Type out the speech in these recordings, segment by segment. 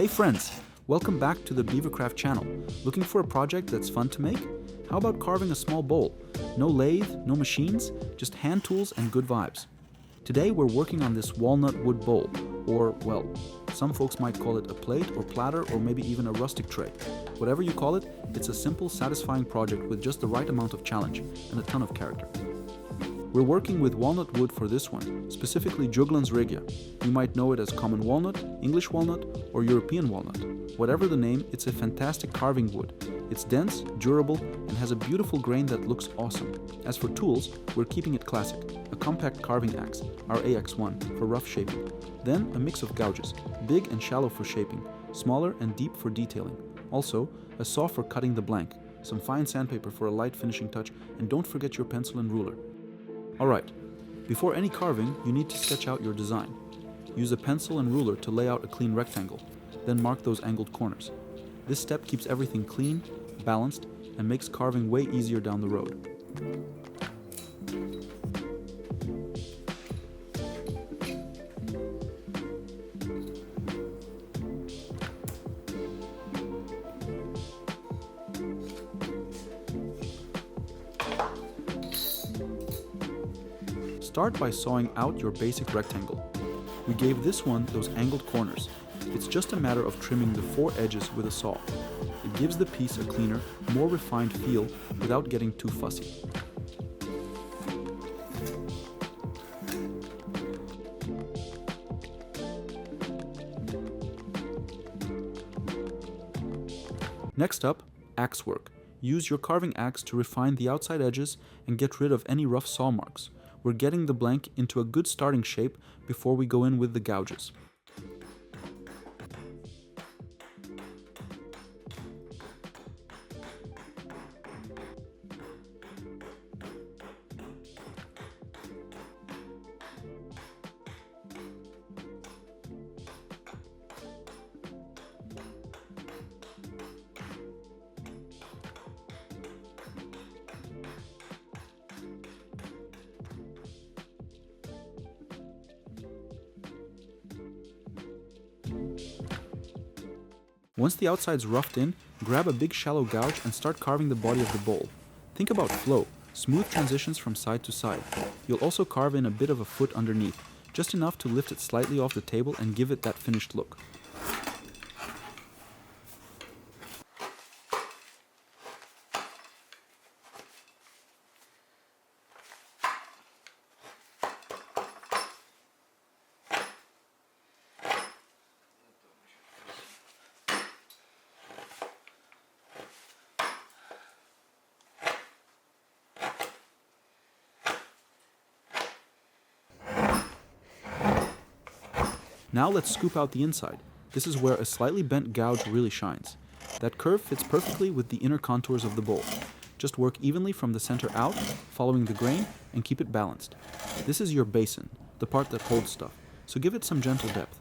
Hey friends, welcome back to the Beavercraft channel. Looking for a project that's fun to make? How about carving a small bowl? No lathe, no machines, just hand tools and good vibes. Today we're working on this walnut wood bowl, or well, some folks might call it a plate or platter or maybe even a rustic tray. Whatever you call it, it's a simple, satisfying project with just the right amount of challenge and a ton of character. We're working with walnut wood for this one, specifically Juglans regia. You might know it as common walnut, English walnut, or European walnut. Whatever the name, it's a fantastic carving wood. It's dense, durable, and has a beautiful grain that looks awesome. As for tools, we're keeping it classic. A compact carving axe, our AX1, for rough shaping. Then a mix of gouges, big and shallow for shaping, smaller and deep for detailing. Also, a saw for cutting the blank, some fine sandpaper for a light finishing touch, and don't forget your pencil and ruler. Alright, before any carving, you need to sketch out your design. Use a pencil and ruler to lay out a clean rectangle, then mark those angled corners. This step keeps everything clean, balanced, and makes carving way easier down the road. Start by sawing out your basic rectangle. We gave this one those angled corners. It's just a matter of trimming the 4 edges with a saw. It gives the piece a cleaner, more refined feel without getting too fussy. Next up, axe work. Use your carving axe to refine the outside edges and get rid of any rough saw marks. We're getting the blank into a good starting shape before we go in with the gouges. Once the outside's roughed in, grab a big shallow gouge and start carving the body of the bowl. Think about flow, smooth transitions from side to side. You'll also carve in a bit of a foot underneath, just enough to lift it slightly off the table and give it that finished look. Now let's scoop out the inside. This is where a slightly bent gouge really shines. That curve fits perfectly with the inner contours of the bowl. Just work evenly from the center out, following the grain, and keep it balanced. This is your basin, the part that holds stuff, so give it some gentle depth.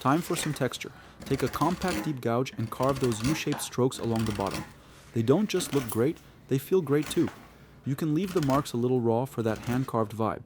Time for some texture. Take a compact deep gouge and carve those U-shaped strokes along the bottom. They don't just look great, they feel great too. You can leave the marks a little raw for that hand-carved vibe.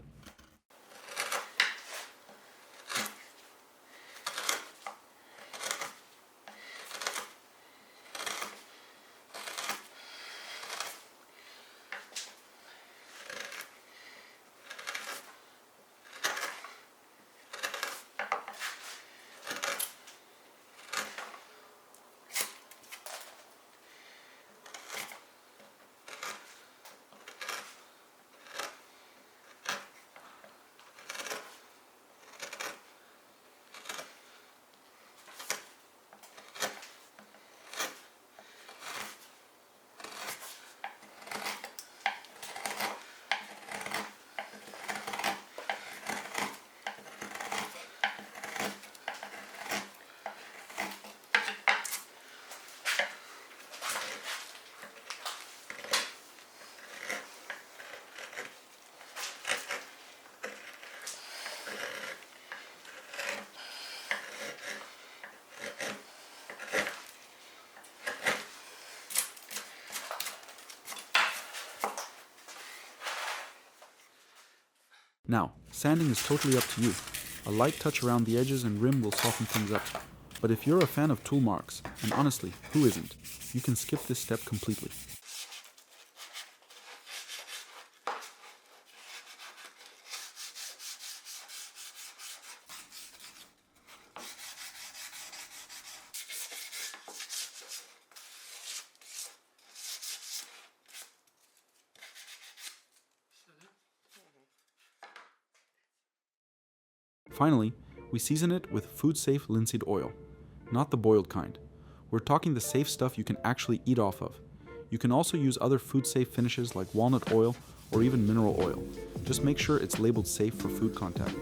Now, sanding is totally up to you. A light touch around the edges and rim will soften things up. But if you're a fan of tool marks, and honestly, who isn't, you can skip this step completely. Finally, we season it with food-safe linseed oil. Not the boiled kind. We're talking the safe stuff you can actually eat off of. You can also use other food-safe finishes like walnut oil or even mineral oil. Just make sure it's labeled safe for food contact.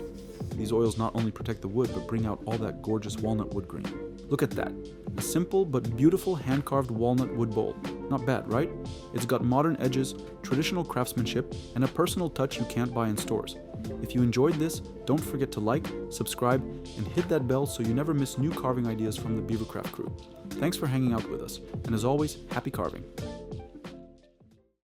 These oils not only protect the wood but bring out all that gorgeous walnut wood grain. Look at that. A simple but beautiful hand-carved walnut wood bowl. Not bad, right? It's got modern edges, traditional craftsmanship, and a personal touch you can't buy in stores. If you enjoyed this, don't forget to like, subscribe, and hit that bell so you never miss new carving ideas from the Beavercraft crew. Thanks for hanging out with us, and as always, happy carving!